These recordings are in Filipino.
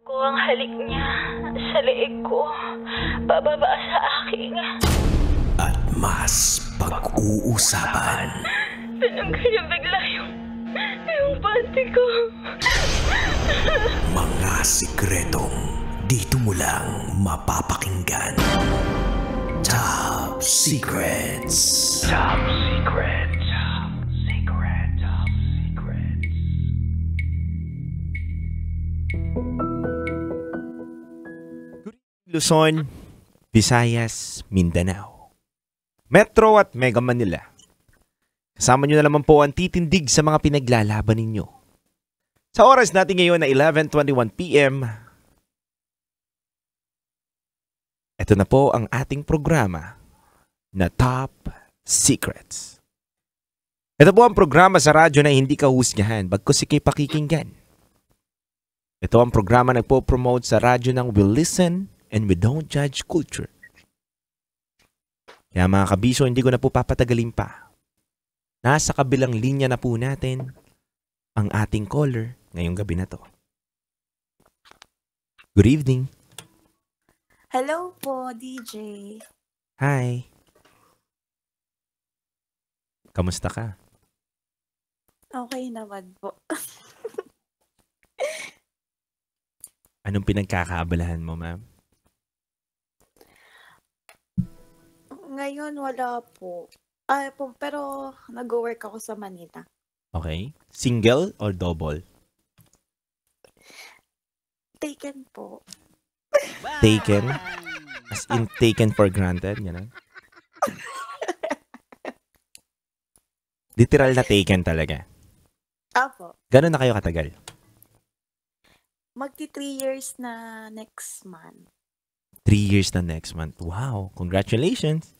Ko ang halik niya sa leeg ko, bababa sa aking. At mas pag-uusapan. Tinanggal niya bigla yung panty ko. Mga sikretong dito mo lang mapapakinggan. Top Secrets. Top Secrets. Top Secret. Top Secrets. Luzon, Visayas, Mindanao, Metro at Mega Manila. Kasama nyo na naman po ang titindig sa mga pinaglalaban ninyo. Sa oras natin ngayon na 11:21 p.m., ito na po ang ating programa na Top Secrets. Ito po ang programa sa radyo na hindi kahusgahan, bagkus ikay pakikinggan. Ito ang programa na nagpo-promote sa radyo ng We Listen and We Don't Judge Culture. Kaya mga kabiso, hindi ko na po papatagalin pa. Nasa kabilang linya na po natin ang ating caller ngayong gabi na to. Good evening. Hello po, DJ. Hi. Kamusta ka? Okay naman po. Anong pinagkakaabalahan mo, ma'am? Ngayon wala po. Pero nag-work ako sa Manila. Okay. Single or double? Taken po. Taken? As in taken for granted? Yan. Literal na taken talaga. Apo. Gano'n na kayo katagal? Magti 3 years na next month. 3 years na next month. Wow. Congratulations.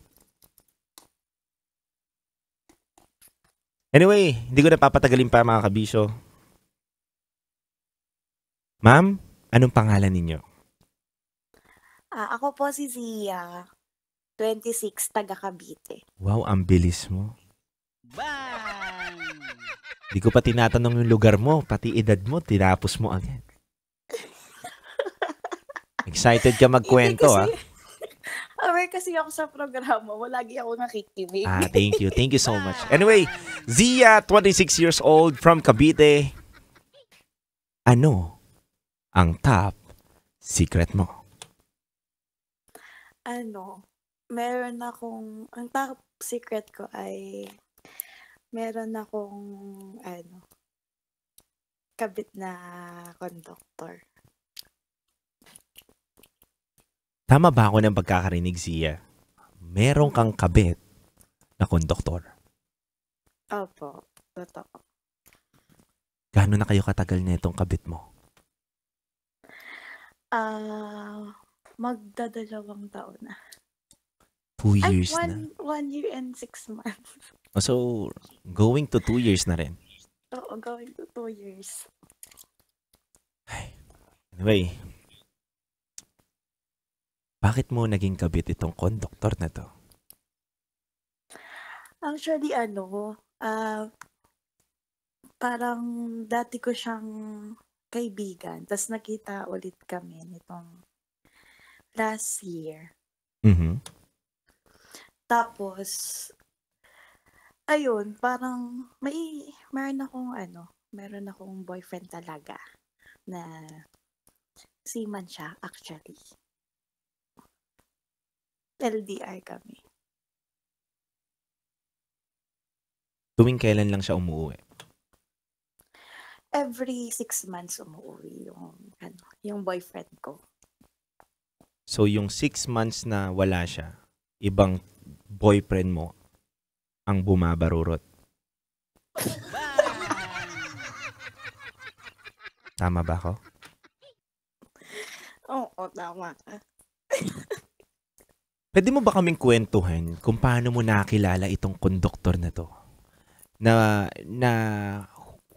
Anyway, hindi ko na papatagalin pa mga kabisyo. Ma'am, anong pangalan ninyo? Ako po si Zia. 26, taga Cavite. Wow, ang bilis mo. Di ko pa tinatanong yung lugar mo, pati edad mo, tinapos mo agad. Excited ka magkwento, ha? Aware kasi ako sa programa. Lagi ako nakikinig. Thank you. Thank you so much. Anyway, Zia, 26 years old from Cavite. Ano ang top secret mo? Meron akong, ang top secret ko ay, meron akong, kabit na conductor. Tama ba ako ng pagkakarinig, Zia? Meron kang kabit na konduktor. Opo, totoo. Gaano na kayo katagal na itong kabit mo? Magdadalawang taon na. 2 years na. 1 year and 6 months. So, going to 2 years na rin. Oo, going to 2 years. Anyway, bakit mo naging kabit itong konduktor na to? Actually, parang dati ko siyang kaibigan. Tapos nakita ulit kami nitong last year. Mm-hmm. Tapos, ayun, parang meron akong boyfriend talaga na seaman siya actually. LDR kami. Tuwing kailan lang siya umuwi? Every 6 months umuwi yung boyfriend ko. So, yung 6 months na wala siya, ibang boyfriend mo ang bumabarurot. Tama ba ako? Oo, tama ka. Pwede mo ba kaming kwentuhan kung paano mo nakilala itong konduktor na to? Na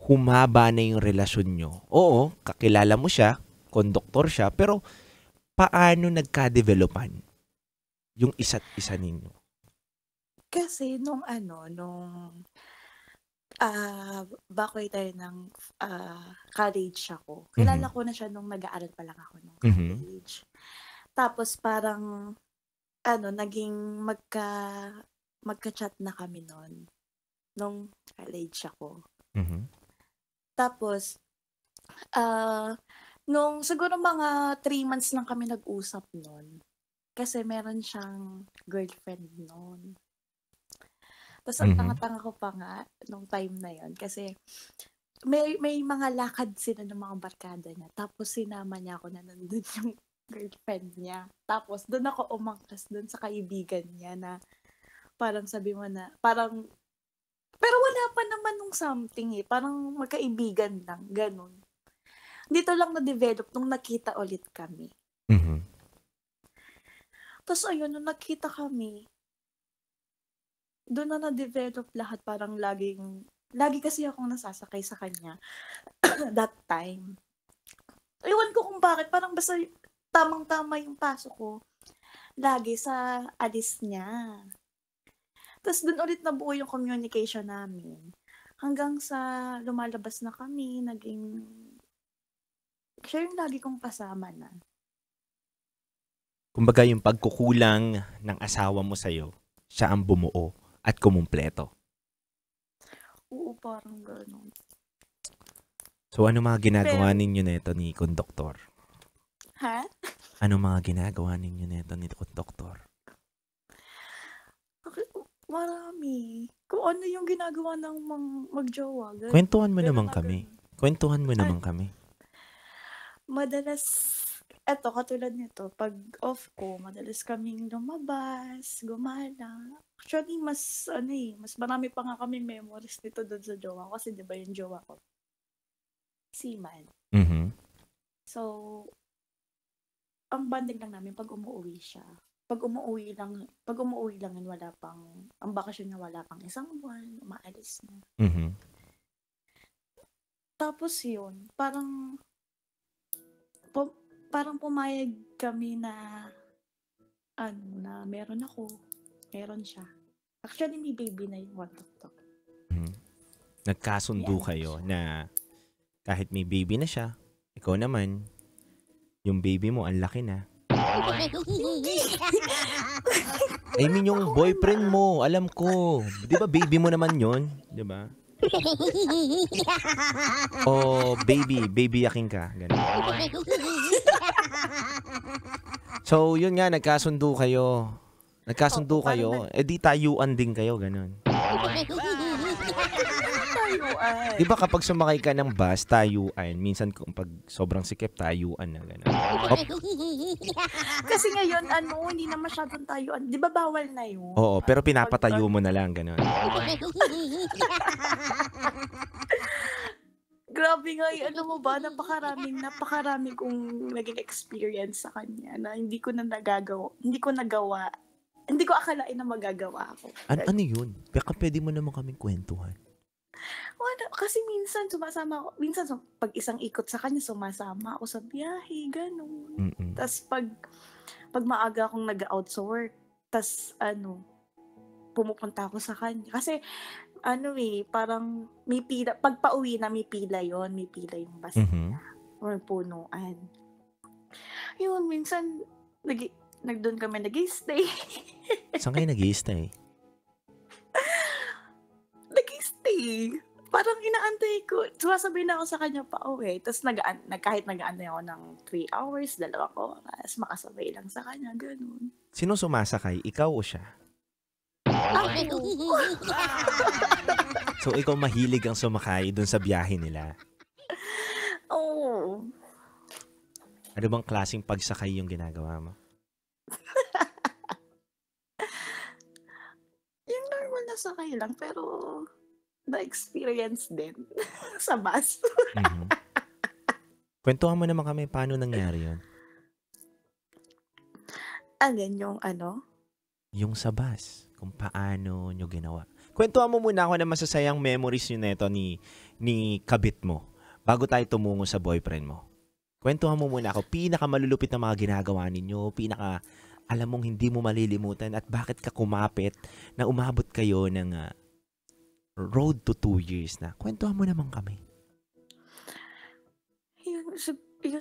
humaba na yung relasyon nyo. Oo, kakilala mo siya, konduktor siya, pero paano nagka-developan yung isa't isa ninyo? Kasi nung Bakoy tayo ng college ako. Mhm. Kilala ko na siya nung nag-aaral pa lang ako nung Mhm. college. Tapos parang naging magka-chat na kami nung college ako. Mhm. Tapos nung siguro mga 3 months lang kami nag-usap nun. Kasi meron siyang girlfriend nun. Tapos ang Mhm. tanga-tanga ko pa nga nung time na yon kasi may mga lakad sila ng mga barkada niya. Tapos sinama niya ako na nandun yung girlfriend niya. Tapos doon ako umangkas doon sa kaibigan niya na parang sabi mo na, parang, pero wala pa naman nung something parang magkaibigan lang, ganun. Dito lang na-develop nung nakita ulit kami. Mhm. Tapos ayun, nung nakita kami, doon na na-develop lahat. Parang lagi kasi akong nasasakay sa kanya that time. Ewan ko kung bakit, parang basta tamang-tama yung pasok ko lagi sa alis niya. Tapos doon ulit nabuo yung communication namin. Hanggang sa lumalabas na kami, naging siya yung lagi kong kasama na. Kumbaga yung pagkukulang ng asawa mo sa'yo, siya ang bumuo at kumumpleto. Oo, parang gano'n. So ano mga ginagawa ninyo nito ni Konduktor? Ha? Ano mga ginagawa ninyo nito ni Konduktor? Marami. Kung ano yung ginagawa ng magjowa. Kwentuhan mo naman kami. Kwentuhan mo naman kami. Madalas, eto, katulad nito, pag off ko, madalas kaming lumabas, gumala. Actually, mas marami pa nga kami memories nito doon sa jowa ko. Kasi diba yung jowa ko, seaman. Mhm. So, ang bonding lang namin pag umuwi siya. Pag umuwi lang yun, wala pang, ang bakasyon niya wala pang 1 buwan, umaalis na. Mhm. Tapos yun, parang pumayag kami na na meron ako, meron siya. Actually, may baby na yung Konduktor. Mhm. Nagkasundo Yan. kayo na kahit may baby na siya, ikaw naman, yung baby mo, ang laki na. I mean, yung boyfriend mo, alam ko. Di ba baby mo naman yun? Di ba? O baby yaking ka. Ganun. So, yun nga, nagkasundo kayo. Oo, kayo. parang Eh di tayuan din kayo, ganun. tayuan. Di ba kapag sumakay ka ng bus, tayuan. Minsan kung pag sobrang sikip, tayuan na ganun. Kasi ngayon, hindi na masyadong tayuan. Di ba bawal na yun? Oo, pero pinapatayo mo na lang, ganun. Grabe nga, alam mo ba, napakarami kong naging experience sa kanya na hindi ko nagawa. Hindi ko akalain na magagawa ako. Ano yun? Baka pwede mo naman kaming kwentuhan. Wala, kasi minsan sumasama ako. Minsan, pag isang ikot sa kanya, sumasama ako sa biyahe, gano'n. Mm-mm. Tapos pag maaga akong nag-out sa work, tas pumupunta ako sa kanya. Kasi, parang may pila, pag pauwi na may pila yon, may pila yung bus Mhm. or punuan. Yun, minsan, doon kami nag-stay. Saan kayo nag-i-stay? Nag-stay. Parang inaantay ko. Sumasabi na ako sa kanya pa uwi. Tapos kahit nag-aantay ako ng 3 hours, 2 oras, makasabay lang sa kanya, ganun. Sino sumasakay? Ikaw o siya? Ako. So, ikaw mahilig ang sumakay dun sa biyahe nila. Oo. Ano bang klaseng pagsakay yung ginagawa mo? Yung normal na sakay lang, pero na-experience din sa bus. Mhm. Kwentuhan mo naman kami, paano nangyari yun? Alin yung Yung sa bus, kung paano nyo ginawa. Kwentuhan mo muna ako na masasayang memories nyo neto ni kabit mo bago tayo tumungo sa boyfriend mo. Kwentuhan mo muna ako, pinakamalulupit na mga ginagawa ninyo, alam mong hindi mo malilimutan at bakit ka kumapit na umabot kayo ng road to 2 years na. Kwentuhan mo naman kami. Yun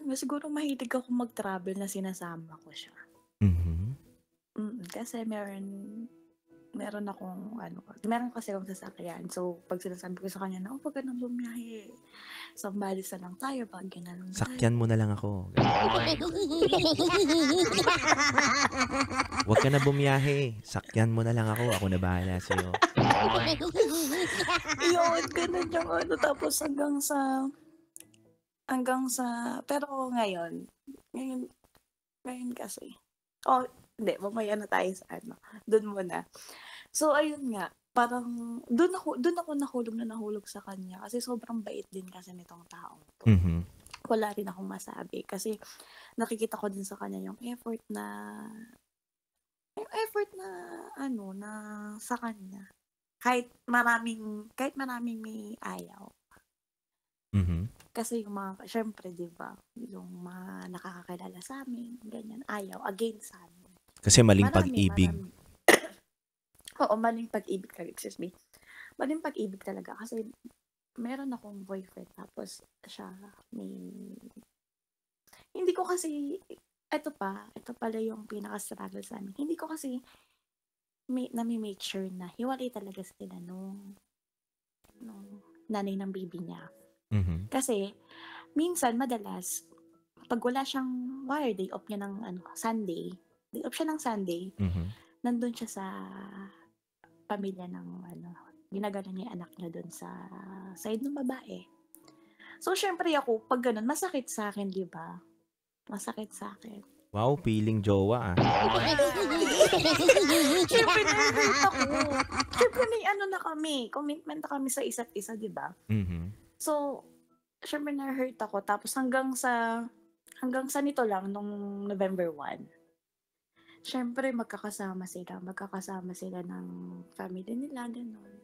nga, siguro mahilig ako mag-travel na sinasama ko siya. Mhm. Kasi meron kasi akong sasakyan. So, pag sinasabi ko sa kanya na, pag ganun bumiyahe, Sambales na lang tayo, pag ganun tayo. Sakyan mo na lang ako. Huwag ka na bumiyahe. Sakyan mo na lang ako. Ako na bahala sa'yo. Yun, ganun yung tapos hanggang sa, pero ngayon kasi, hindi, mamaya na tayo sa doon muna. So, ayun nga, parang, doon ako nahulog sa kanya, kasi sobrang bait din kasi nitong taong to. Mhm. Wala rin akong masabi, kasi nakikita ko din sa kanya yung effort na sa kanya. Kahit maraming may ayaw. Mhm. Kasi yung mga, syempre, di ba, yung mga nakakakilala sa amin, ganyan, ayaw, against sa amin. Kasi maling pag-ibig. Oo, maling pag-ibig talaga, excuse me. Maling pag-ibig talaga, kasi meron akong boyfriend, tapos siya hindi ko kasi, ito pala yung pinaka-struggle sa amin. Hindi ko kasi nami-make sure na hiwalay talaga sila nung nanay ng baby niya. Mhm. Kasi, madalas, pag wala siyang day off niya ng Sunday, day off siya ng Sunday, Mhm. nandun siya sa pamilya ng ginagana niya yung anak niya dun sa side ng babae. So, syempre ako, pag ganun, masakit sa akin, di ba? Masakit sa akin. Wow, feeling jowa ah. Syempre, na-hurt ako. Syempre, may commitment na kami sa isa't isa, di ba? Mhm. So, syempre na-hurt ako. Tapos hanggang sa nito lang, nung November 1, syempre magkakasama sila ng family nila, gano'n.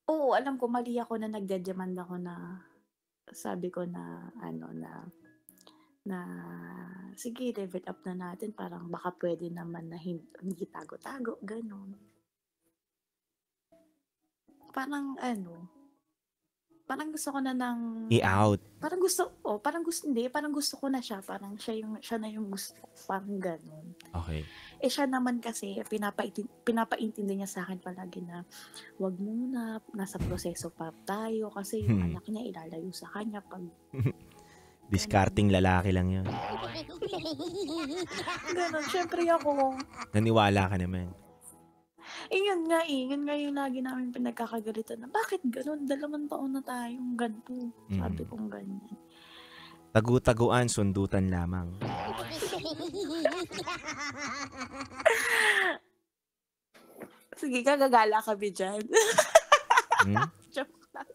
Alam ko, mali ako na nagdedemand ako na, sabi ko na, sige, level up na natin, parang baka pwede naman na hindi tago-tago, gano'n. Parang gusto ko na I-out. Parang gusto ko na siya. Parang siya na yung gusto ko. Parang ganun. Okay. Siya naman kasi, pinapaintindi niya sa akin palagi na, wag muna, nasa proseso pa tayo, kasi yung anak niya ilalayo sa kanya pag... Discarding lalaki lang yun. Ganun. Syempre ako. Naniwala ka naman. Yun nga yung lagi namin pinagkakagalitan na, bakit ganun? 2 taon na tayong ganito. Sabi kong ganyan. Tagu-taguan, sundutan lamang. Sige, gagala kami dyan. Joke lang.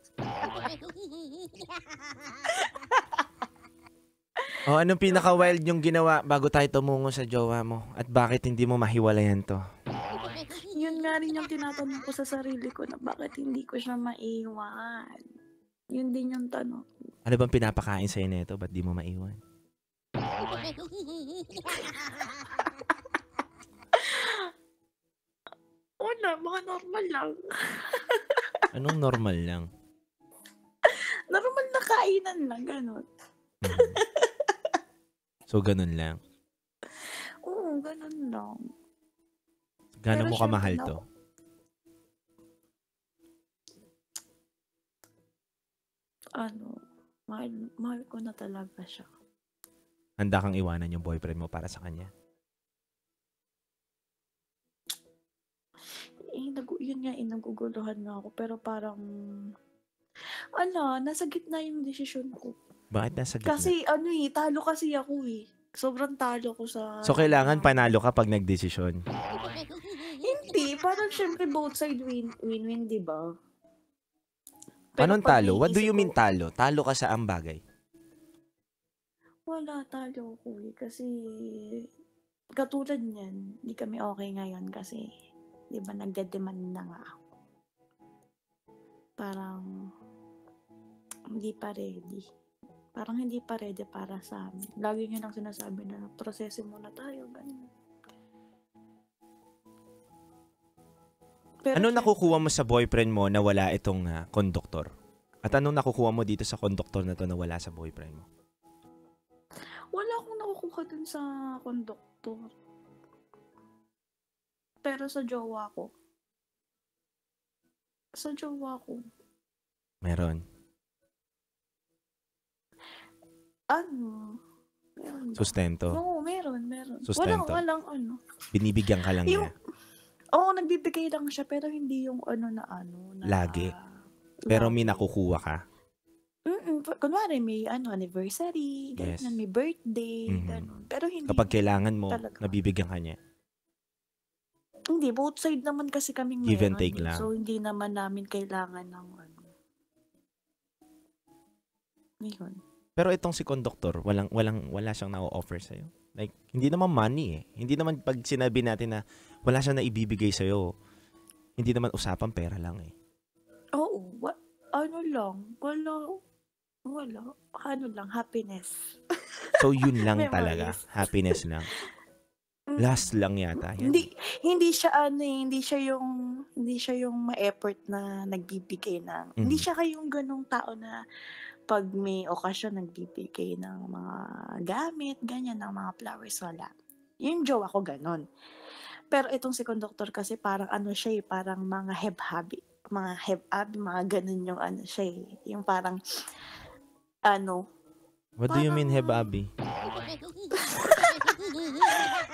Anong pinaka-wild yung ginawa bago tayo tumungo sa jowa mo? At bakit hindi mo mahiwalayan to? Yun nga rin yung tinatanong ko sa sarili ko na bakit hindi ko siya maiwan. Yun din yung tanong. Ano bang pinapakain sa'yo nito? Ba't di mo maiwan? Wala, mga normal lang. Anong normal lang? Normal na kainan lang, gano'n. So, ganun lang? Oo, ganun lang. Gano'n mo kamahal to? Mahal ko na talaga siya. Handa kang iwanan yung boyfriend mo para sa kanya? Yun nga, naguguluhan na ako. Pero parang, nasa gitna yung desisyon ko. Bakit nasa gitna? Kasi, talo kasi ako eh. Sobrang talo ko sa... So, kailangan panalo ka pag nagdesisyon? Hindi. Parang syempre both side win-win, di ba? Anong talo? What do you mean talo? Talo ka sa ang bagay? Wala, talo ko eh. Kasi, katulad niyan, hindi kami okay ngayon kasi, di ba, nagde-demand na nga ako. Parang, hindi pa ready. Parang hindi pa ready para sa amin. Lagi niya lang sinasabi na, proseso muna tayo, ganyan. Pero Ano syempre, nakukuha mo sa boyfriend mo na wala itong konduktor? At anong nakukuha mo dito sa konduktor na to na wala sa boyfriend mo? wala akong nakukuha dun sa konduktor. Pero sa jowa ko. Sa jowa ko. Meron. Ano? Meron ba? Sustento. Oo, meron. Sustento. Walang ano. Binibigyan ka lang Yung, niya. oo, nagbibigay lang siya, pero hindi yung na Lagi. Pero may lagi. nakukuha ka. Kunwari, may anniversary, ganyan, Yes. may birthday, Mhm. ganun. Pero hindi, Kapag kailangan mo, talaga. nabibigyan ka niya. Hindi, both side naman kasi kaming Give and meron take eh. lang. So, hindi naman namin kailangan ng Yun. Pero itong si conductor, wala siyang na-offer sa'yo. Like, hindi naman money eh. Hindi naman pag sinabi natin na wala siyang naibibigay sa'yo, hindi naman usapang pera lang eh. Oo, ano lang, wala, ano lang, happiness. So, yun lang Memories. talaga. Happiness lang. Last lang yata. Yan. Hindi siya hindi siya yung ma-effort na nagbibigay ng, hindi siya kayong ganong tao na pag may okasyon nagbibigay ng mga gamit, ganyan, ng mga flowers, wala. Yung jowa ko ganon. Pero itong si conductor kasi parang siya parang mga have-hobby, mga ganun yung siya yung parang What do you mean, parang- Hebabi?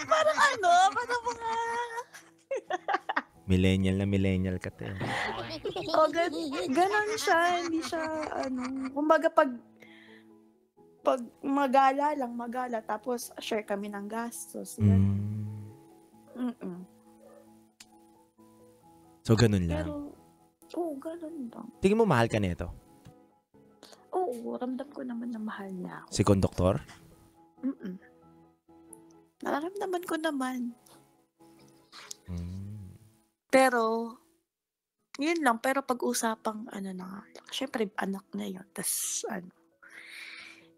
parang mga Millennial ka te. ganon siya, hindi siya kumbaga pag magala tapos share kami ng gastos. So, ganun lang. Pero ganun lang. Tingin mo mahal ka nito? Oo, ramdam ko naman na mahal niya ako. Si konduktor? Nararamdaman ko naman. Mm. Pero, yun lang. Pero pag-usapang na nga. Siyempre, anak na yun. Tas,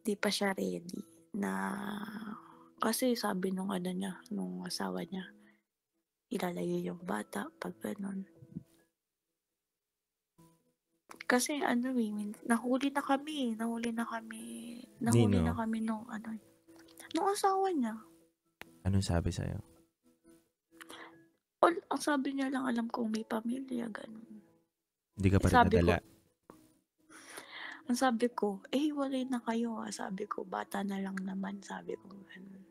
di pa siya ready. Kasi sabi nung nung asawa niya, ilalayo yung bata pag ganun. Kasi nahuli na kami Nino? nung asawa niya. Anong sabi sa'yo? Ang sabi niya lang, alam kong may pamilya, ganun. Hindi ka pa rin Sabi ko, nadala. Ang sabi ko, hiwalay na kayo. Sabi ko, bata na lang naman. Sabi ko, ganun.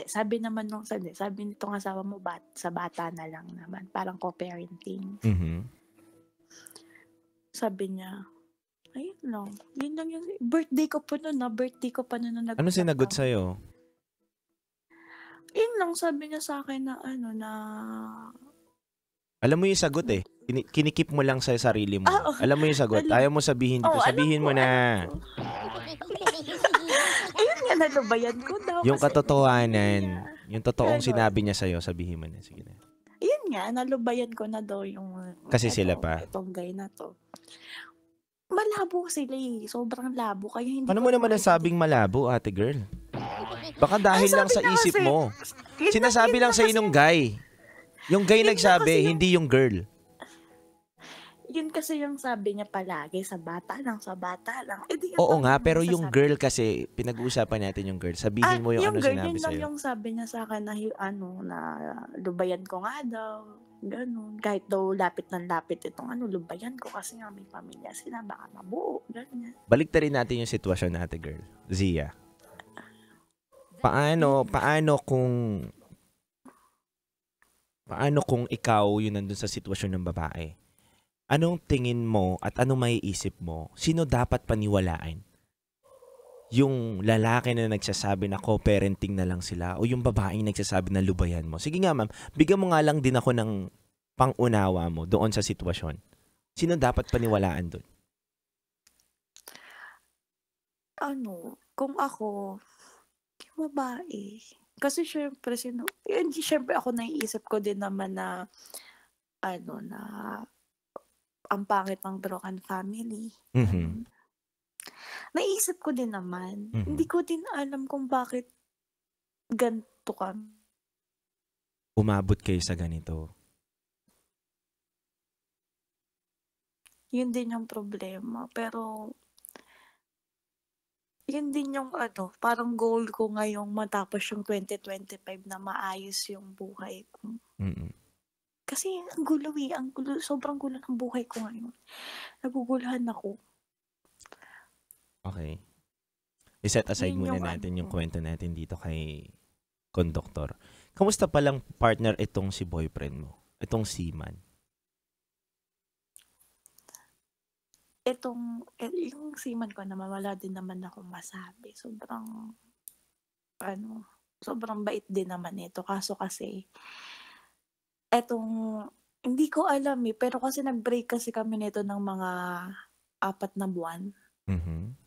Sabi nitong asawa mo, sa bata na lang naman. Parang co-parenting. Sabi niya, ayun lang. Yun lang yung birthday ko pa nun. Ano sinagot sa'yo? Yun lang, sabi niya sa akin na Alam mo yung sagot eh. Kinikip mo lang sa sarili mo. Alam mo yung sagot. Ayaw mo sabihin dito. Sabihin mo na. Ayun nga, nalubayan ko daw. Yung kasi katotohanan. Yung totoong Ganon. sinabi niya sa'yo, sabihin mo na. Sige na. Yun nga, nalubayan ko na daw yung Kasi sila pa. itong guy na to. Malabo sila eh. Sobrang labo. Kaya hindi Ano ko mo naman nasabing malabo, ate girl? Baka dahil lang sa niya isip kasi, mo. Sinasabi lang sa inong guy. Yung guy Yun na nagsabi, kasi yung- hindi yung girl. Yun kasi yung sabi niya palagi, sa bata lang. Oo nga, pero yung girl kasi, pinag-uusapan natin yung girl. Sabihin mo yung ano girl, sinabi yun lang sa'yo. yung sabi niya sa akin na na lubayan ko nga daw. Ganun. Kahit daw lapit itong lubayan ko kasi nga may pamilya sila, baka mabuo. Ganyan. Balik rin natin yung sitwasyon natin, girl. Zia. Paano kung ikaw yun nandun sa sitwasyon ng babae? Anong tingin mo at anong maiisip mo? Sino dapat paniwalaan? Yung lalaki na nagsasabi na co-parenting na lang sila o yung babaeng nagsasabi na lubayan mo? Sige nga ma'am, bigyan mo nga lang din ako ng pang-unawa mo doon sa sitwasyon. Sino dapat paniwalaan doon? Kung ako, yung babae. Kasi syempre, syempre ako naiisip ko din naman na na ang pangit ng broken family. Naisip ko din naman. Hindi ko din alam kung bakit ganito ka. Umabot kayo sa ganito. Yun din yung problema. Pero, yun din yung parang goal ko ngayong matapos yung 2025 na maayos yung buhay ko. Mm. Kasi ang gulo sobrang gulo ng buhay ko ngayon. Naguguluhan ako. Okay. I-set aside Yun muna yung natin yung ko. kwento natin dito kay Konduktor. Kamusta palang partner itong si boyfriend mo? Itong seaman? Yung seaman ko naman, wala din naman akong masabi. Sobrang bait din naman ito. Kaso kasi, hindi ko alam pero kasi nag-break kasi kami nito ng mga 4 na buwan. Mhm.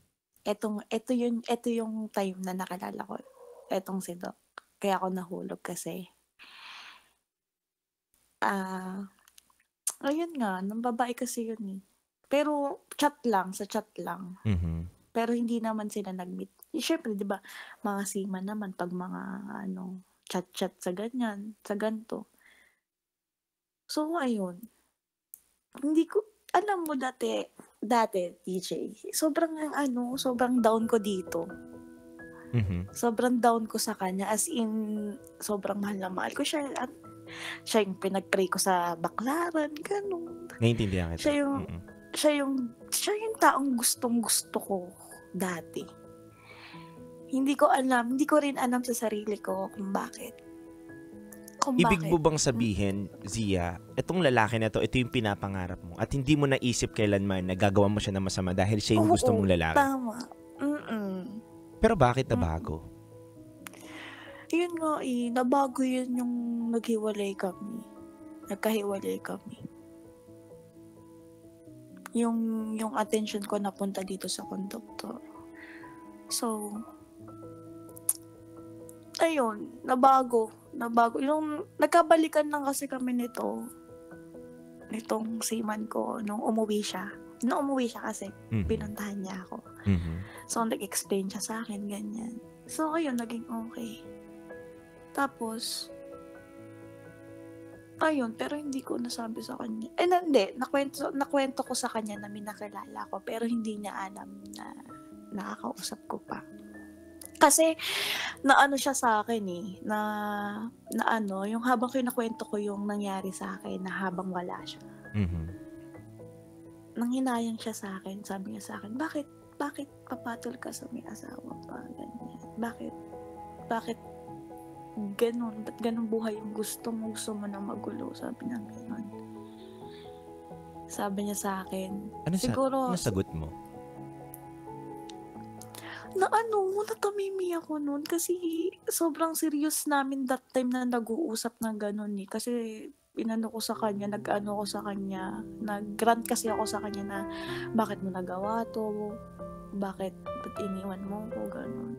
Ito yung time na nakilala ko. Etong si Doc. Kaya ako nahulog kasi. Ayun nga, ng babae kasi yun eh. Pero sa chat lang. Mhm. Pero hindi naman sila nag-meet. Siyempre, di ba, mga seaman naman, pag mga chat-chat sa ganyan, sa ganito. So, ayun. Hindi ko, alam mo dati, DJ, sobrang down ko dito. Mhm. Sobrang down ko sa kanya. As in, sobrang mahal na mahal ko siya. At siya yung pinag-pray ko sa baklaran, ganun. Naiintindihan kita. Siya yung taong gustong-gusto ko dati. Hindi ko rin alam sa sarili ko kung bakit. Ibig mo bang sabihin, Zia, itong lalaki na to, ito yung pinapangarap mo at hindi mo naisip kailanman na gagawa mo siya ng masama dahil siya yung gusto mong lalaki? Tama. Pero bakit nabago? Yun nga nabago yun yung nagkahiwalay kami. Yung attention ko napunta dito sa konduktor. So, ayun, nabago. Yung nagkabalikan lang kasi kami nitong seaman ko nung umuwi siya. Kasi, pinuntahan niya ako. Mhm. So, nag-explain siya sa akin, ganyan. So, ayun, naging okay. Tapos, ayun, pero hindi ko nasabi sa kanya. Hindi, nakwento ko sa kanya na minakilala ko, pero hindi niya alam na nakakausap ko pa. Kasi, siya sa akin yung habang kinakwento ko yung nangyari sa akin na habang wala siya. Mhm. Nanghinayang siya sa akin, sabi niya sa akin, bakit papatol ka sa may asawa pa, ganyan. Bakit ganun, ba't ganun buhay yung gusto mo na magulo, sabi niya gano'n. Sabi niya sa akin, siguro, ano sagot mo? natamimi ako noon kasi sobrang serious namin that time na nag-uusap ng gano'n eh. Kasi nag-grant kasi ako sa kanya na bakit mo nagawa to, ba't iniwan mo ko, gano'n.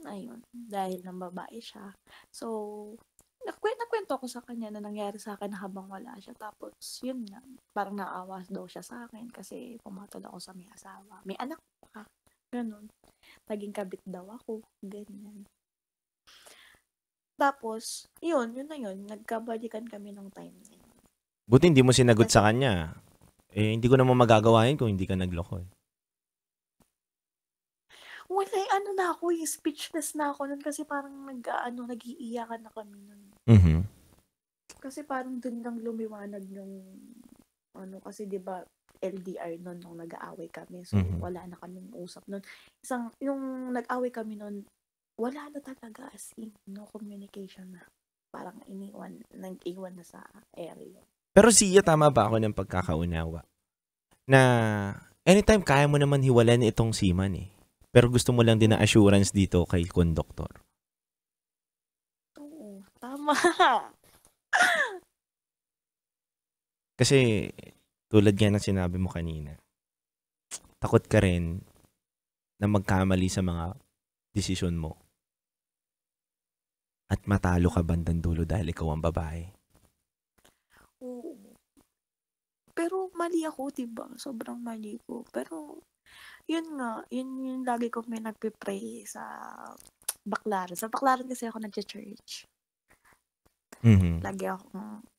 Ayun, dahil ng babae siya. So, nakwento ko sa kanya na nangyari sa akin habang wala siya. Tapos, yun nga, parang naawa daw siya sa akin kasi pumatol ako sa may asawa. May anak pa. Ganun. Naging kabit daw ako. Ganyan. Tapos, yun na yun. Nagkabalikan kami ng time na yun. Buti hindi mo sinagot sa kanya. Hindi ko naman magagawa yun kung hindi ka nagloko eh. Wala, speechless na ako nun kasi parang nag-iiyakan na kami nun. Mhm. Kasi parang dun lang lumiwanag yung, kasi diba, LDR nun nung nag-aaway kami. So, wala na kaming usap nun. Yung nag-aaway kami nun, wala na talaga as in, no communication na. Parang nag-iwan na sa area. Pero siya, tama ba ako ng pagkakaunawa? Na anytime kaya mo naman hiwalan itong seaman eh. Pero gusto mo lang din na assurance dito kay konduktor. Oo, tama. Kasi, tulad nga ng sinabi mo kanina, takot ka rin na magkamali sa mga desisyon mo. At matalo ka bandang dulo dahil ikaw ang babae. Oo. Pero mali ako, diba? Sobrang mali ko. Pero, yun nga, yun lagi ko may nagpipray sa baklaran. Sa baklaran kasi ako nag-church. Mhm. Lagi ako.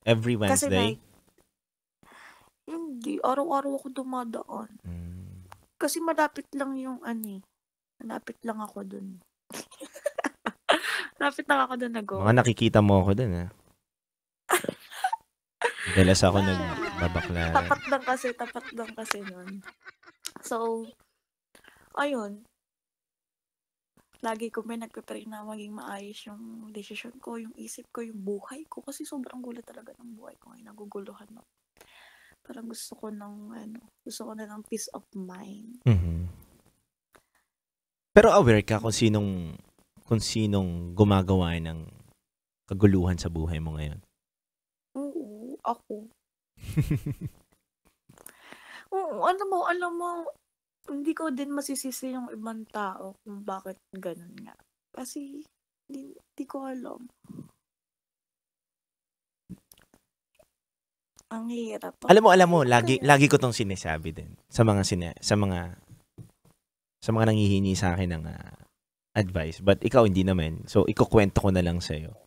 Every Wednesday? Hindi, araw-araw ako dumadaan. Hmm. Kasi malapit lang yung malapit lang ako dun. Malapit lang ako dun Mga nakikita mo ako dun, ha? Madalas ako nagbabaklaran. Tapat lang kasi nun. So, ayun. Lagi ko may nagpe-pray na maging maayos yung desisyon ko, yung isip ko, yung buhay ko. Kasi sobrang gulo talaga ng buhay ko ngayon. Naguguluhan ako. Parang gusto ko na ng peace of mind. Mhm. Pero aware ka kung sinong gumagawa ng kaguluhan sa buhay mo ngayon? Oo, ako. Oo, alam mo, hindi ko din masisisi yung ibang tao kung bakit ganun nga. Kasi, di ko alam. Ang hirap. Alam mo, lagi ko tong sinasabi din sa mga nanghihingi sa akin ng advice. But ikaw hindi naman. So, ikukwento ko na lang sa'yo.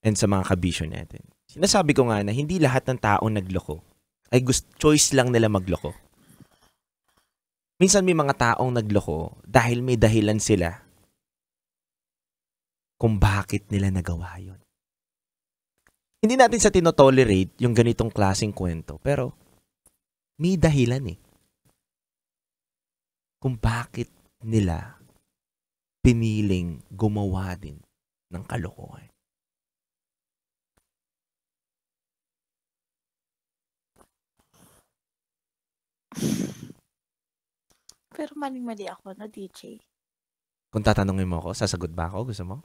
And sa mga kabisyo natin. Sinasabi ko nga na hindi lahat ng taong nagloko ay choice lang nila magloko. Minsan may mga taong nagloko dahil may dahilan sila kung bakit nila nagawa yun. Hindi natin sa tinotolerate yung ganitong klaseng kwento, pero may dahilan kung bakit nila piniling gumawa din ng kalokohan. Pero maling-mali ako na DJ. Kung tatanungin mo ako, sasagot ba ako? Gusto mo?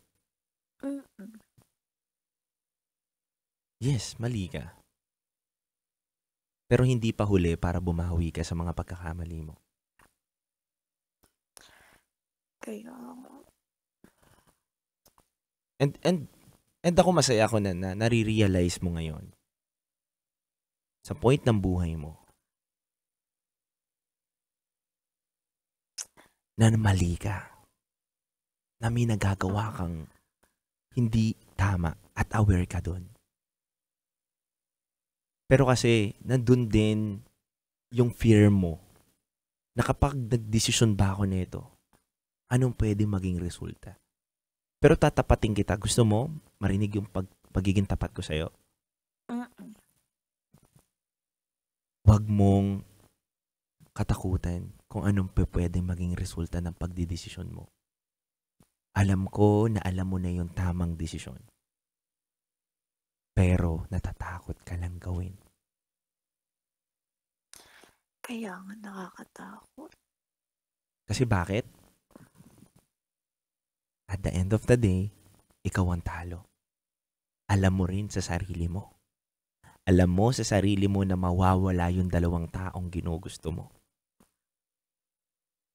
Mm-mm. Yes, mali ka. Pero hindi pa huli para bumawi ka sa mga pagkakamali mo. Kaya, And ako masaya ako na nare-realize mo ngayon sa point ng buhay mo na mali ka. Na may nagagawa kang hindi tama at aware ka doon. Pero kasi, nandun din yung fear mo na kapag nagdesisyon ba ako nito, anong pwede maging resulta? Pero tatapatin kita. Gusto mo marinig yung pagiging tapat ko sa'yo? Huwag mong katakutan kung anong pwede maging resulta ng pagdidesisyon mo. Alam ko na alam mo na yung tamang desisyon. Pero natatakot ka lang gawin. Kaya nga nakakatakot. Kasi bakit? At the end of the day, ikaw ang talo. Alam mo rin sa sarili mo. Alam mo sa sarili mo na mawawala yung dalawang taong ginugusto mo.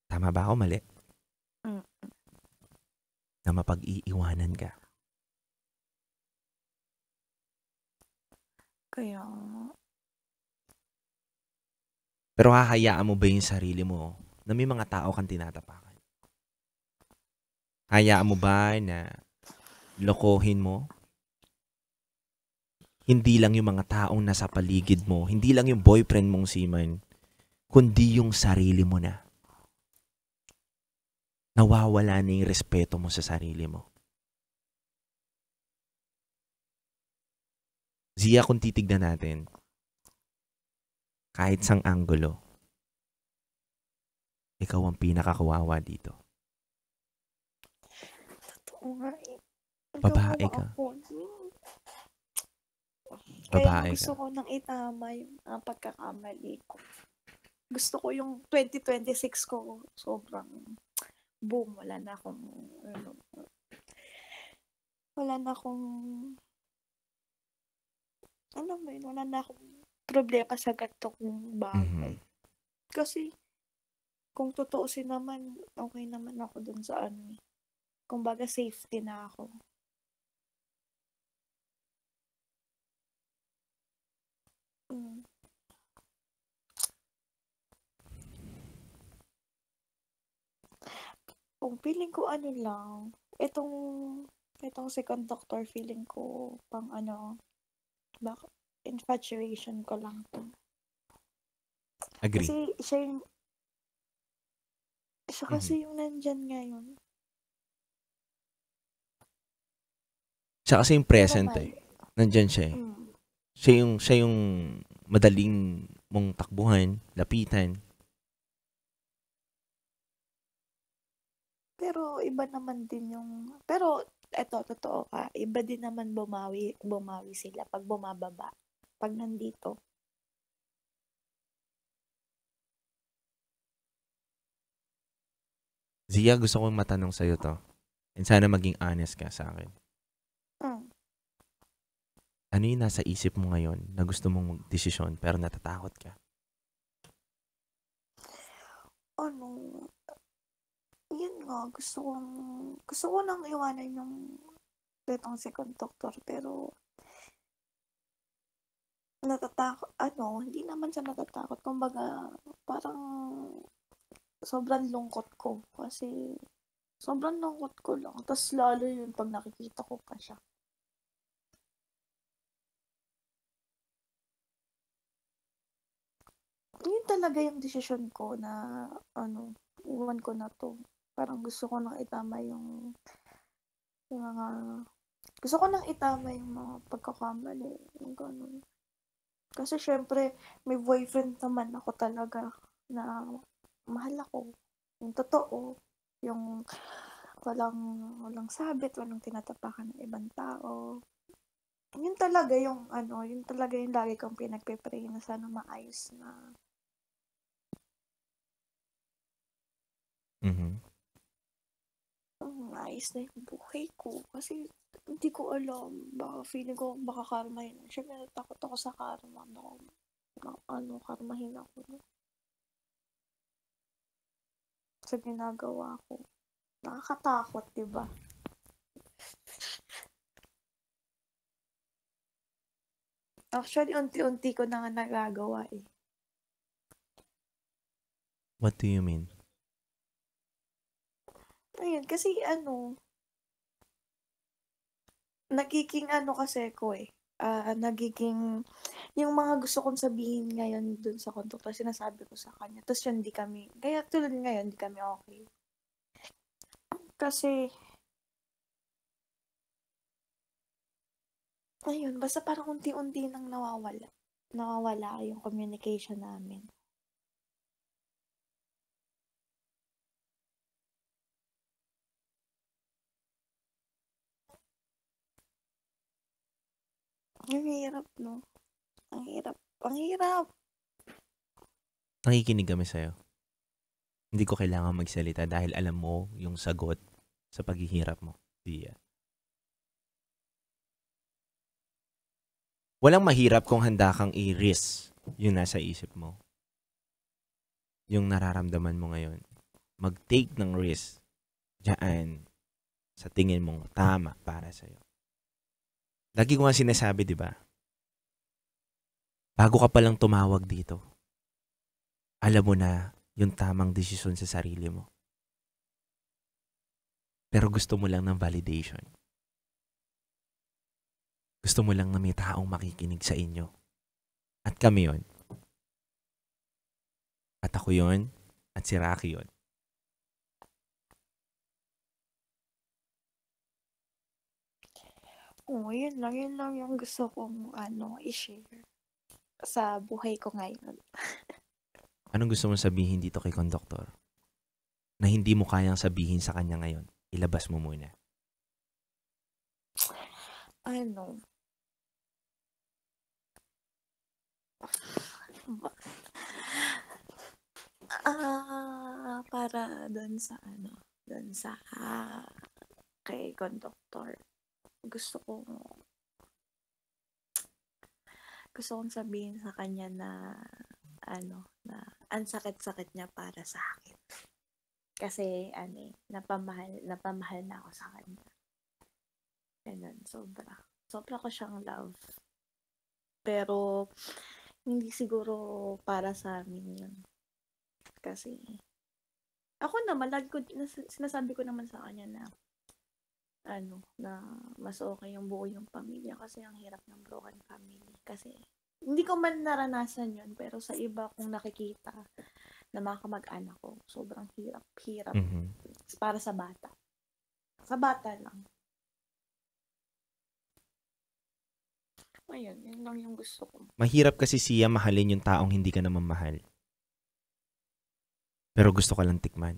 Tama ba ako? Mali? Na mapag-iiwanan ka. Kaya, pero hahayaan mo ba yung sarili mo na may mga tao kang tinatapakan? Hayaan mo ba na lokohin mo? Hindi lang yung mga taong nasa paligid mo, hindi lang yung boyfriend mong seaman, kundi yung sarili mo na. Nawawala na yung respeto mo sa sarili mo. Zia, kung titignan natin, kahit sang anggulo, ikaw ang pinakakawawa dito. totoo nga eh. Babae ka. Kaya Babae gusto ka. ko nang itama yung pagkakamali ko. Gusto ko yung 2026 ko sobrang boom. Wala na akong alam mo yun, wala na akong problema sa ganito kong bagay. Kasi, kung tutuusin naman, okay naman ako dun sa kumbaga safety na ako. Kung feeling ko lang, itong si conductor feeling ko pang infatuation ko lang to. Agree. Kasi siya kasi yung nandyan ngayon. Siya kasi yung present Pero eh. Nandyan siya eh. Siya yung madaling mong takbuhan, lapitan. Pero iba naman din pero eto, totoo ka, iba din naman bumawi sila pag bumababa. Pag nandito. Zia, gusto kong matanong sa'yo to. And sana maging honest ka sa akin. Ano yung nasa isip mo ngayon na gusto mong magdesisyon pero natatakot ka? Yun nga, gusto ko nang iwanan yung itong si conductor, pero natatakot, hindi naman siya natatakot. Kumbaga, parang sobrang lungkot ko. Kasi, sobrang lungkot ko lang. Tapos lalo yun pag nakikita ko pa siya. Yun talaga yung desisyon ko na, iwan ko na to. Parang gusto ko nang itama yung mga, gusto ko nang itama yung mga pagkakamali. Yung ganun. Kasi syempre, may boyfriend naman ako talaga na mahal ako. Yung totoo. Yung walang sabit, walang tinatapakan ng ibang tao. Yun talaga yung lagi kong pinagpe-pray na sana maayos na. Maayos na yung buhay ko. Kasi hindi ko alam. Feeling ko baka karmahin. Siyempre, natakot ako sa karma. Karmahin ako. Sa ginagawa ko. Nakakatakot, diba? Actually, unti-unti ko na nga nagagawa eh. What do you mean? Ayun, kasi nagiging kasi ko eh. Nagiging, yung mga gusto kong sabihin ngayon dun sa conductor, sinasabi ko sa kanya. Tapos yun, kaya tulad ngayon, di kami okay. Kasi, ayun, basta parang unti-unti nang nawawala yung communication namin. Ang hirap, no? Ang hirap. Nakikinig kami sa'yo. Hindi ko kailangan magsalita dahil alam mo yung sagot sa paghihirap mo. Zia. Walang mahirap kung handa kang i-risk yung nasa isip mo. Yung nararamdaman mo ngayon. Mag-take ng risk diyan sa tingin mong tama para sa'yo. Lagi ko nga sinasabi, di ba? Bago ka palang tumawag dito, alam mo na yung tamang desisyon sa sarili mo. Pero gusto mo lang ng validation. Gusto mo lang na may taong makikinig sa inyo. At kami yon. At ako yon. At si Rocky yon. Yun lang yung gusto kong i-share sa buhay ko ngayon. Anong gusto mong sabihin dito kay conductor? Na hindi mo kayang sabihin sa kanya ngayon. Ilabas mo muna. Para doon sa kay conductor. Gusto kong sabihin sa kanya na na ang sakit-sakit niya para sa akin. Kasi napamahal na ako sa kanya. Ganun, sobra ko siyang love. Pero hindi siguro para sa amin yun. Kasi ako naman, sinasabi ko naman sa kanya na na mas okay yung buo yung pamilya kasi ang hirap ng broken family. Kasi Hindi ko man naranasan yun, pero sa iba kong nakikita na mga kamag-anak ko, sobrang hirap Mhm. para sa bata. Sa bata lang. Ayun, yun lang yung gusto ko. Mahirap kasi siya mahalin yung taong hindi ka naman mahal. Pero gusto ka lang tikman.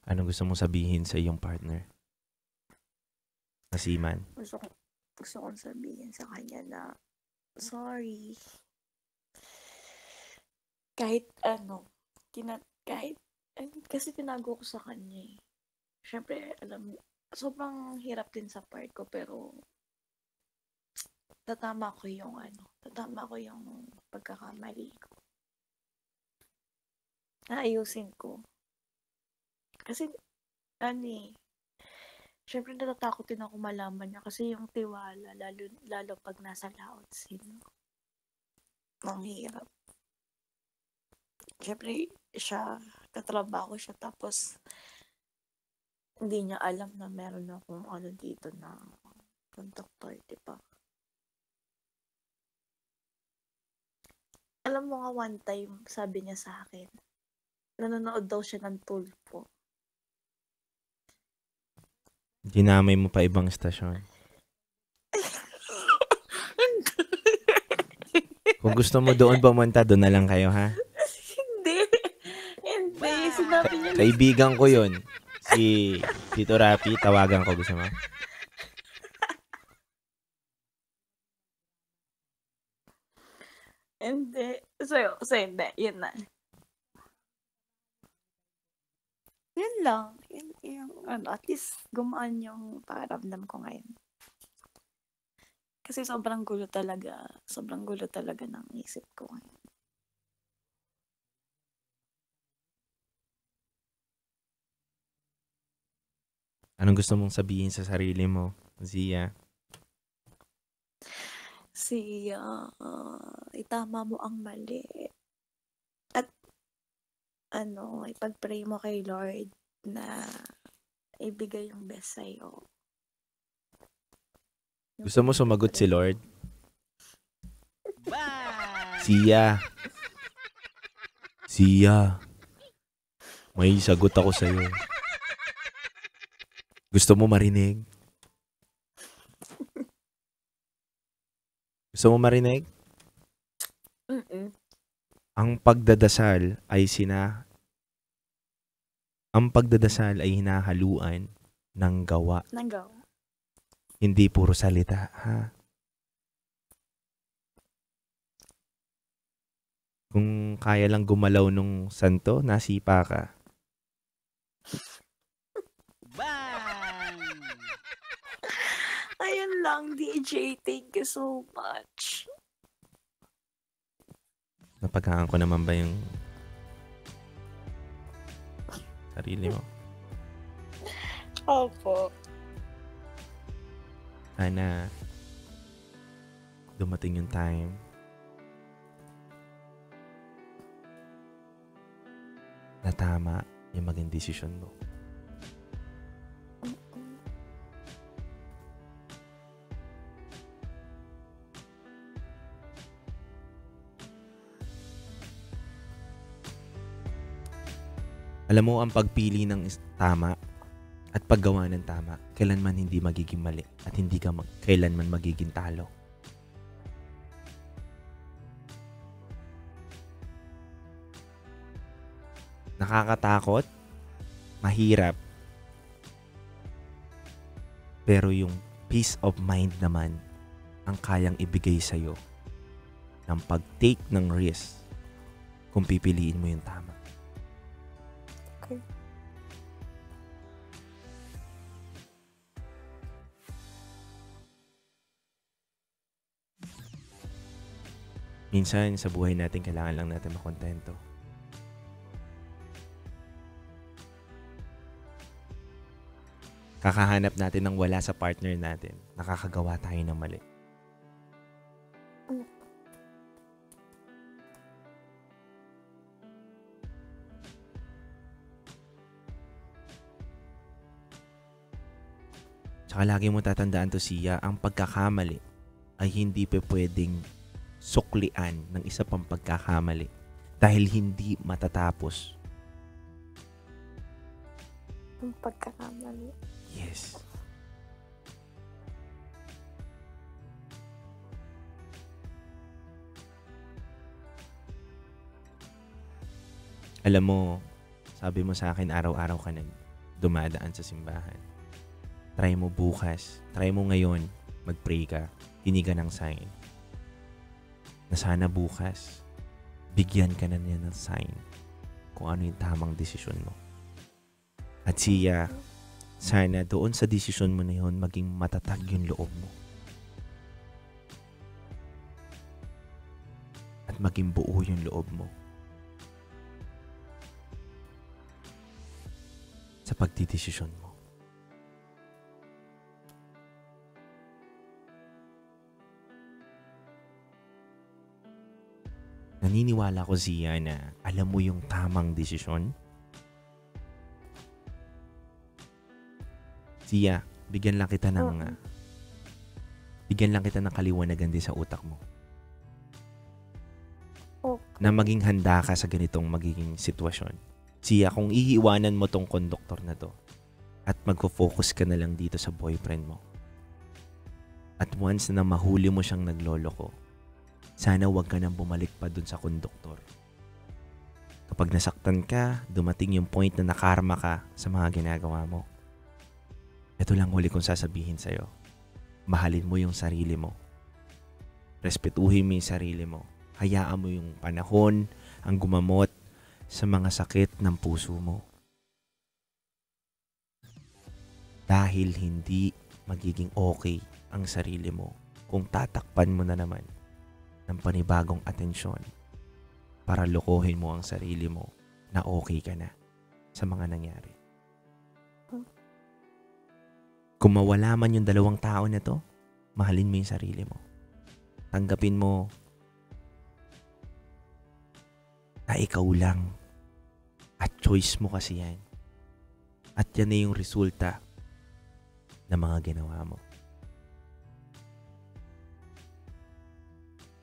Anong gusto mong sabihin sa iyong partner? Nasiman. Gusto kong sabihin sa kanya na, sorry. Kahit ano, kasi tinago ko sa kanya eh. Siyempre, sobrang hirap din sa part ko, pero tatama ko yung pagkakamali ko. Naayusin ko. Kasi, siyempre natatakot din ako malaman niya kasi yung tiwala, lalo pag nasa laot sino. Ang hirap. Siyempre, katrabaho siya, tapos hindi niya alam na meron akong dito na conductor, diba? Alam mo nga, one time, sabi niya sa akin, nanonood daw siya ng Tulfo. Ginamay mo pa ibang estasyon. Kung gusto mo doon pumunta, doon na lang kayo, ha? Hindi. Sinabi niya. Kaibigan ko yun. Si Tito Rapi, tawagan ko. Gusto mo? Hindi. So, hindi. Yun na. Yun lang. At least gumaan yung pakiramdam ko ngayon. Kasi sobrang gulo talaga ng isip ko ngayon. Anong gusto mong sabihin sa sarili mo, Zia? Itama mo ang mali. At ipag-pray mo kay Lord na ibigay yung best sa'yo. Gusto mo sumagot si Lord? Zia, may sagot ako sa'yo. Gusto mo marinig? Gusto mo marinig? Ang pagdadasal ay hinahaluan ng gawa. Hindi puro salita, ha? Kung kaya lang gumalaw nung santo, nasipa ka. Ayun lang, DJ. Thank you so much. Napaghaan ko naman ba yung sarili mo? Opo. Sana dumating yung time na tama yung maging desisyon mo. Alam mo, ang pagpili ng tama at paggawa ng tama, kailanman hindi magiging mali at hindi ka kailanman magiging talo. Nakakatakot, mahirap, pero yung peace of mind naman ang kayang ibigay sa'yo ng pag-take ng risk kung pipiliin mo yung tama. Okay. Minsan sa buhay natin, kailangan lang natin makontento. Kakahanap natin ng wala sa partner natin, nakakagawa tayo ng mali. Tsaka lagi mo tatandaan to, Sia, ang pagkakamali ay hindi pa pwedeng suklian ng isa pang pagkakamali dahil hindi matatapos. Ang pagkakamali. Yes. Alam mo, sabi mo sa akin araw-araw ka dumadaan sa simbahan. Try mo bukas, try mo ngayon, mag-pray ka, hingi ka ng sign. Na sana bukas, bigyan ka na niya ng sign kung ano yung tamang desisyon mo. At Sia, sana doon sa desisyon mo na yun, maging matatag yung loob mo. At maging buo yung loob mo. Sa pagdidesisyon mo. Naniniwala ko, Zia, na alam mo yung tamang desisyon. Zia, bigyan lang kita ng kaliwanagan din sa utak mo. Okay. Na maging handa ka sa ganitong magiging sitwasyon. Zia, kung iiwanan mo tong konduktor na to at magfo-focus ka na lang dito sa boyfriend mo. At once na mahuli mo siyang nagloloko, sana wag ka nang bumalik pa dun sa konduktor. Kapag nasaktan ka, dumating yung point na nakarma ka sa mga ginagawa mo. Ito lang huli kong sasabihin sa'yo. Mahalin mo yung sarili mo. Respetuhin mo yung sarili mo. Hayaan mo yung panahon ang gumamot sa mga sakit ng puso mo. Dahil hindi magiging okay ang sarili mo kung tatakpan mo na naman ng panibagong atensyon para lokohin mo ang sarili mo na okay ka na sa mga nangyari. Kung mawala man yung dalawang tao na to, mahalin mo yung sarili mo. Tanggapin mo na ikaw lang at choice mo kasi yan. At yan na yung resulta ng mga ginawa mo.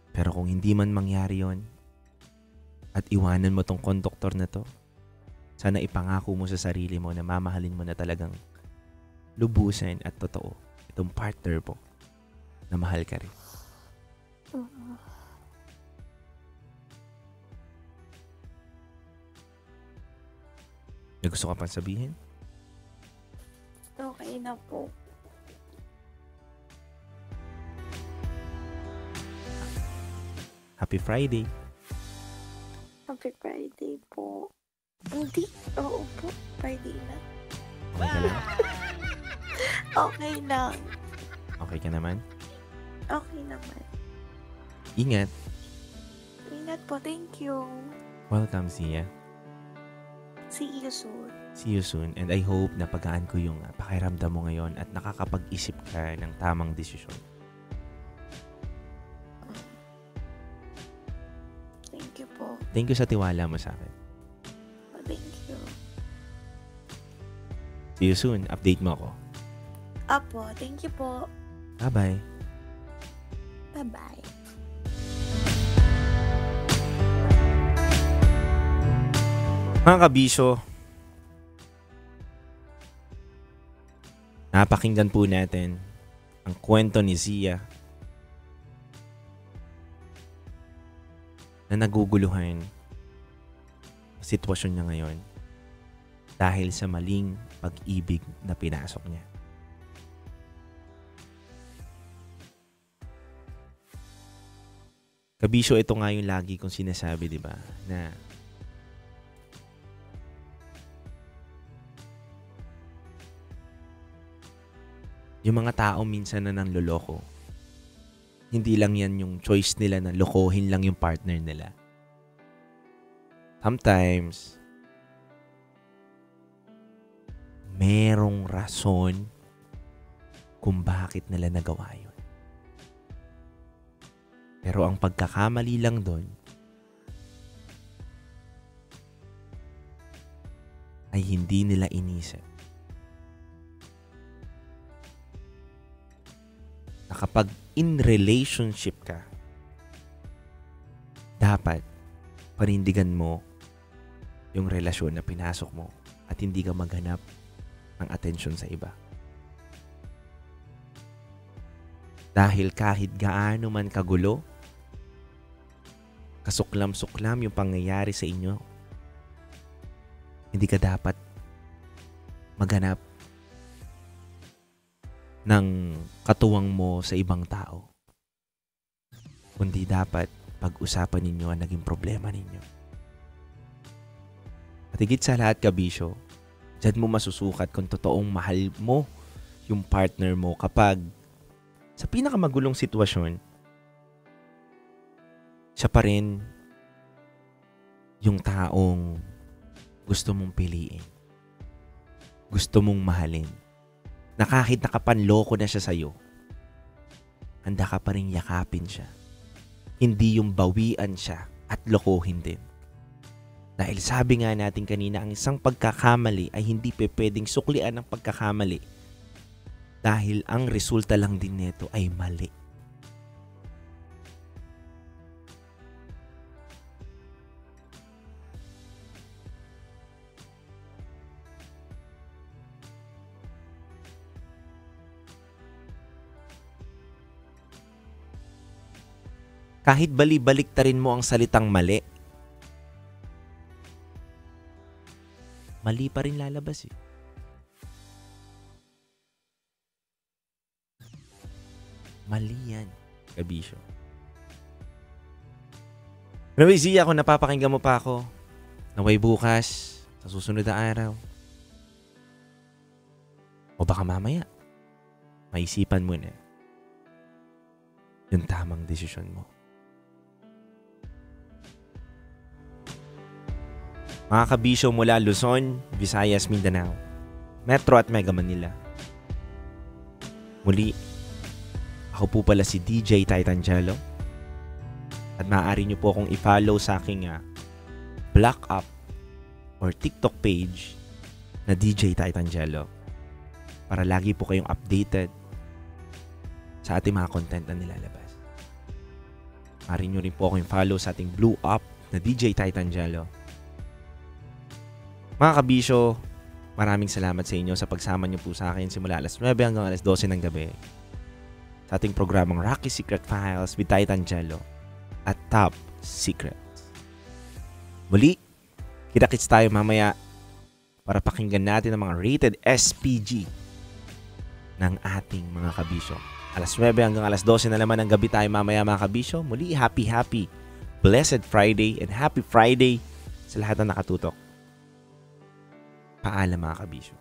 Pero kung hindi man mangyari yon at iwanan mo tong konduktor na to, sana ipangako mo sa sarili mo na mamahalin mo na talagang lubusan at totoo itong partner mo na mahal ka rin. May gusto ka pang sabihin? Okay na po. Happy Friday! Happy Friday po. Hindi. Oo po. Friday na. Okay ka lang? Okay lang. Okay ka naman? Okay naman. Ingat! Ingat po. Thank you. Welcome, Zia. See you soon. See you soon, and I hope na pagaan ko yung pakiramdam mo ngayon at nakakapag-isip ka ng tamang desisyon. Thank you po. Thank you sa tiwala mo sa akin. Thank you. See you soon. Update mo ako. Apo, thank you po. Bye-bye. Bye-bye. Mga kabisyo, napakinggan po natin ang kwento ni Zia na naguguluhan ang sitwasyon niya ngayon dahil sa maling pag-ibig na pinasok niya. Kabisyo, ito nga yung lagi kong sinasabi, di ba? Na yung mga tao minsan na nanloloko, hindi lang yan yung choice nila na lokohin lang yung partner nila. Sometimes, merong rason kung bakit nila nagawa yun. Pero ang pagkakamali lang doon ay hindi nila inisip kapag in relationship ka, dapat panindigan mo yung relasyon na pinasok mo at hindi ka maghanap ng atensyon sa iba. Dahil kahit gaano man kagulo, kasuklam-suklam yung pangyayari sa inyo, hindi ka dapat maghanap ng katuwang mo sa ibang tao. Kundi dapat pag-usapan ninyo ang naging problema ninyo. At higit sa lahat, kabisyo, dyan mo masusukat kung totoong mahal mo yung partner mo kapag sa pinakamagulong sitwasyon, siya pa rin yung taong gusto mong piliin. Gusto mong mahalin. Na kahit nakapanloko na siya sa'yo, handa ka pa rin yakapin siya. Hindi yung bawian siya at lokohin din. Dahil sabi nga natin kanina, ang isang pagkakamali ay hindi pwedeng suklian ng pagkakamali. Dahil ang resulta lang din nito ay mali. Kahit bali-baliktarin mo ang salitang mali, mali pa rin lalabas eh. Mali yan, kabisyo. Anyways, ako napapakinggan mo pa ako. Naway bukas, sa susunod na araw. O baka mamaya, maisipan mo na yung tamang desisyon mo. Mga kabisyo mula Luzon, Visayas, Mindanao, Metro at Mega Manila. Muli, ako po pala si DJ Titangelo. At maaari nyo po akong i-follow sa aking Black Up or TikTok page na DJ Titangelo para lagi po kayong updated sa ating mga content na nilalabas. Maaari nyo rin po akong i-follow sa ating Blue Up na DJ Titangelo. Mga kabisyo, maraming salamat sa inyo sa pagsama niyo po sa akin simula alas 9 hanggang alas 12 ng gabi sa ating programang Rocky Secret Files with Titangelo at Top Secrets. Muli, kita-kits tayo mamaya para pakinggan natin ang mga rated SPG ng ating mga kabisyo. Alas 9 hanggang alas 12 na naman ng gabi tayo mamaya mga kabisyo. Muli, happy, blessed Friday and happy Friday sa lahat na nakatutok. Paalam mga kabisyo.